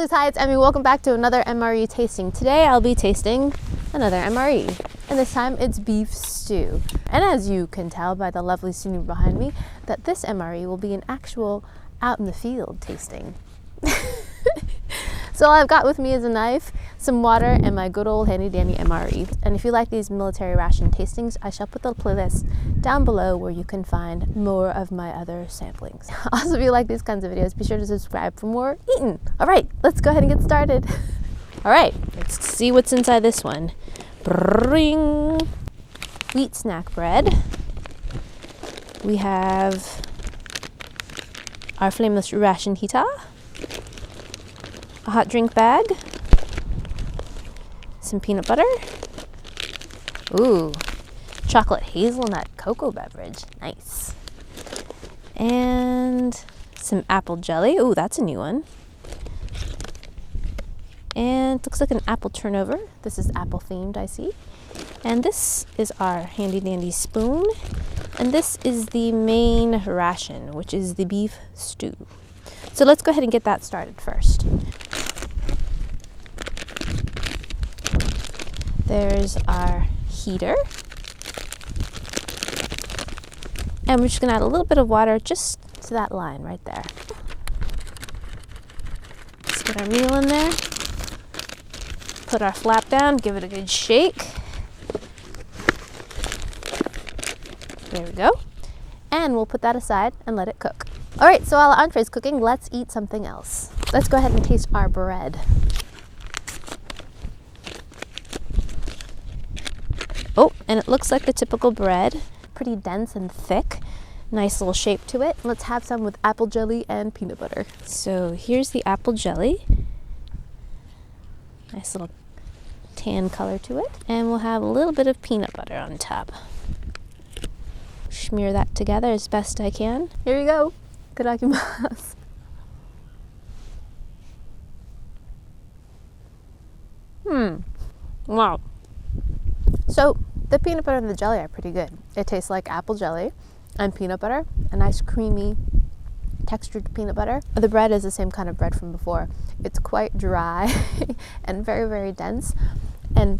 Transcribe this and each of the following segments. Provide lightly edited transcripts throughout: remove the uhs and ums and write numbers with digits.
Travelers, hi, it's Emmy. Welcome back to another MRE tasting. Today I'll be tasting another MRE, and this time it's beef stew. And as you can tell by the lovely scenery behind me, that this MRE will be an actual out in the field tasting. So all I've got with me is a knife, some water, and my good old handy dandy MRE. And if you like these military ration tastings, I shall put the playlist down below where you can find more of my other samplings. Also, if you like these kinds of videos, be sure to subscribe for more eating. All right, let's go ahead and get started. All right, let's see what's inside this one. Bring. Wheat snack bread. We have our flameless ration heater. A hot drink bag, some peanut butter, ooh, chocolate hazelnut cocoa beverage, nice, and some apple jelly, ooh, that's a new one, and looks like an apple turnover. This is apple themed, I see, and this is our handy dandy spoon, and this is the main ration, which is the beef stew. So let's go ahead and get that started first. There's our heater. And we're just gonna add a little bit of water just to that line right there. Let's get our meal in there. Put our flap down, give it a good shake. There we go. And we'll put that aside and let it cook. All right, so while the entree is cooking, let's eat something else. Let's go ahead and taste our bread. Oh, and it looks like the typical bread, pretty dense and thick. Nice little shape to it. Let's have some with apple jelly and peanut butter. So here's the apple jelly. Nice little tan color to it. And we'll have a little bit of peanut butter on top. Smear that together as best I can. Here you go. Itadakimasu. Wow. So the peanut butter and the jelly are pretty good. It tastes like apple jelly and peanut butter, a nice creamy textured peanut butter. The bread is the same kind of bread from before. It's quite dry and very, very dense, and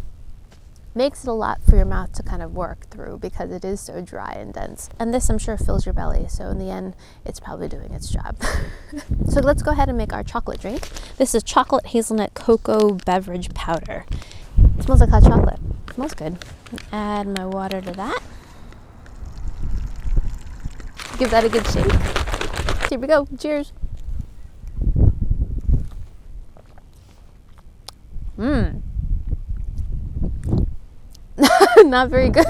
makes it a lot for your mouth to kind of work through because it is so dry and dense. And this, I'm sure, fills your belly, so in the end, it's probably doing its job. So let's go ahead and make our chocolate drink. This is chocolate hazelnut cocoa beverage powder. It smells like hot chocolate. It smells good. Add my water to that. Give that a good shake. Here we go. Cheers. Not very good.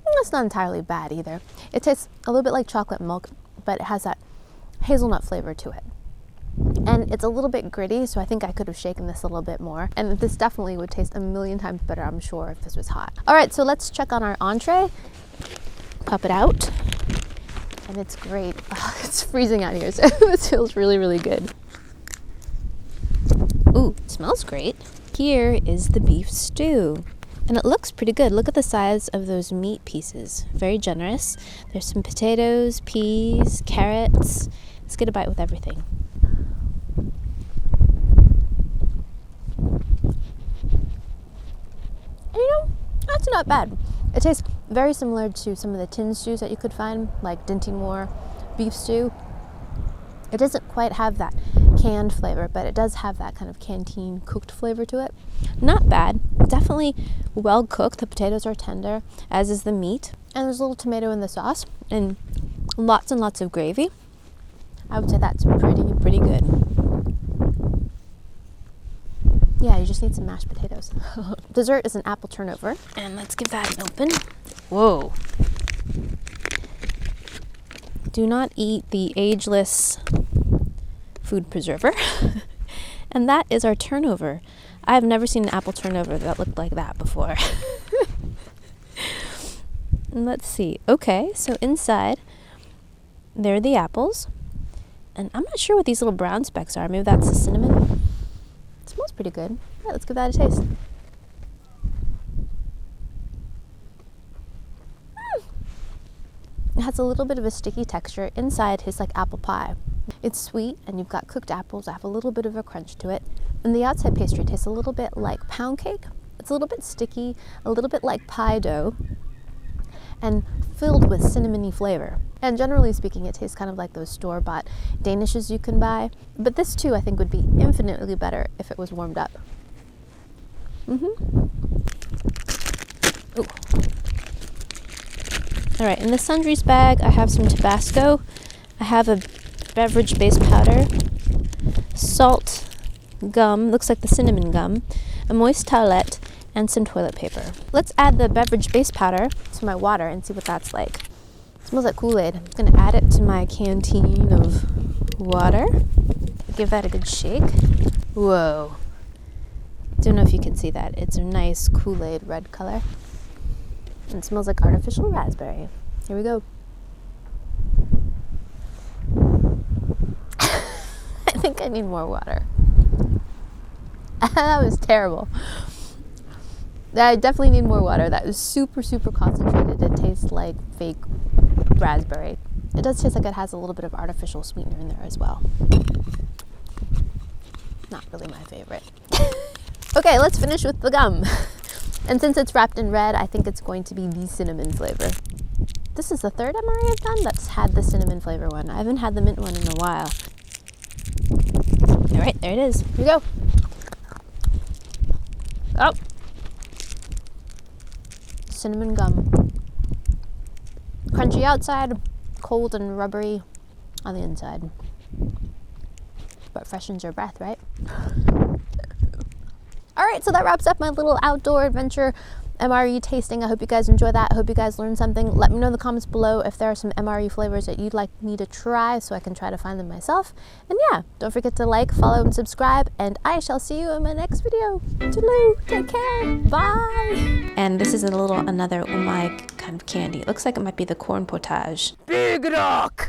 It's not entirely bad either. It tastes a little bit like chocolate milk, but it has that hazelnut flavor to it. And it's a little bit gritty, so I think I could have shaken this a little bit more. And this definitely would taste a million times better, I'm sure, if this was hot. All right, so let's check on our entree. Pop it out. And it's great. Oh, it's freezing out here, so this feels really, really good. Ooh, it smells great. Here is the beef stew. And it looks pretty good. Look at the size of those meat pieces. Very generous. There's some potatoes, peas, carrots. Let's get a bite with everything. That's not bad. It tastes very similar to some of the tin stews that you could find, like Dinty Moore beef stew. It doesn't quite have that canned flavor, but it does have that kind of canteen cooked flavor to it. Not bad. Definitely well cooked. The potatoes are tender, as is the meat. And there's a little tomato in the sauce and lots of gravy. I would say that's pretty good. Yeah, you just need some mashed potatoes. Dessert is an apple turnover. And let's give that an open. Whoa. Do not eat the ageless food preserver. And that is our turnover. I've never seen an apple turnover that looked like that before. And let's see. Okay, so inside, there are the apples. And I'm not sure what these little brown specks are. Maybe that's the cinnamon. It smells pretty good. All right, let's give that a taste. It has a little bit of a sticky texture. Inside tastes like apple pie. It's sweet, and you've got cooked apples that have a little bit of a crunch to it. And the outside pastry tastes a little bit like pound cake. It's a little bit sticky, a little bit like pie dough, and filled with cinnamony flavor. And generally speaking, it tastes kind of like those store-bought Danishes you can buy. But this too, I think, would be infinitely better if it was warmed up. Ooh. All right, in the sundries bag, I have some Tabasco. I have a Beverage base powder, salt, gum, looks like the cinnamon gum, a moist towelette, and some toilet paper. Let's add the Beverage base powder to my water and see what that's like. It smells like Kool-Aid. I'm gonna add it to my canteen of water. Give that a good shake. Whoa. Don't know if you can see that. It's a nice Kool-Aid red color. And it smells like artificial raspberry. Here we go. I think I need more water. That was terrible. I definitely need more water. That was super, super concentrated. It tastes like fake raspberry. It does taste like it has a little bit of artificial sweetener in there as well. Not really my favorite. Okay, let's finish with the gum. And since it's wrapped in red, I think it's going to be the cinnamon flavor. This is the third MRE I've done that's had the cinnamon flavor one. I haven't had the mint one in a while. All right, there it is. Here we go. Oh. Cinnamon gum. Crunchy outside, cold and rubbery on the inside. But freshens your breath, right? All right, so that wraps up my little outdoor adventure MRE tasting. I hope you guys enjoy that. I hope you guys learned something. Let me know in the comments below if there are some MRE flavors that you'd like me to try so I can try to find them myself. And yeah, don't forget to like, follow, and subscribe, and I shall see you in my next video. Toodaloo, take care, bye. And this is another oh my kind of candy. It looks like it might be the corn potage. Big rock!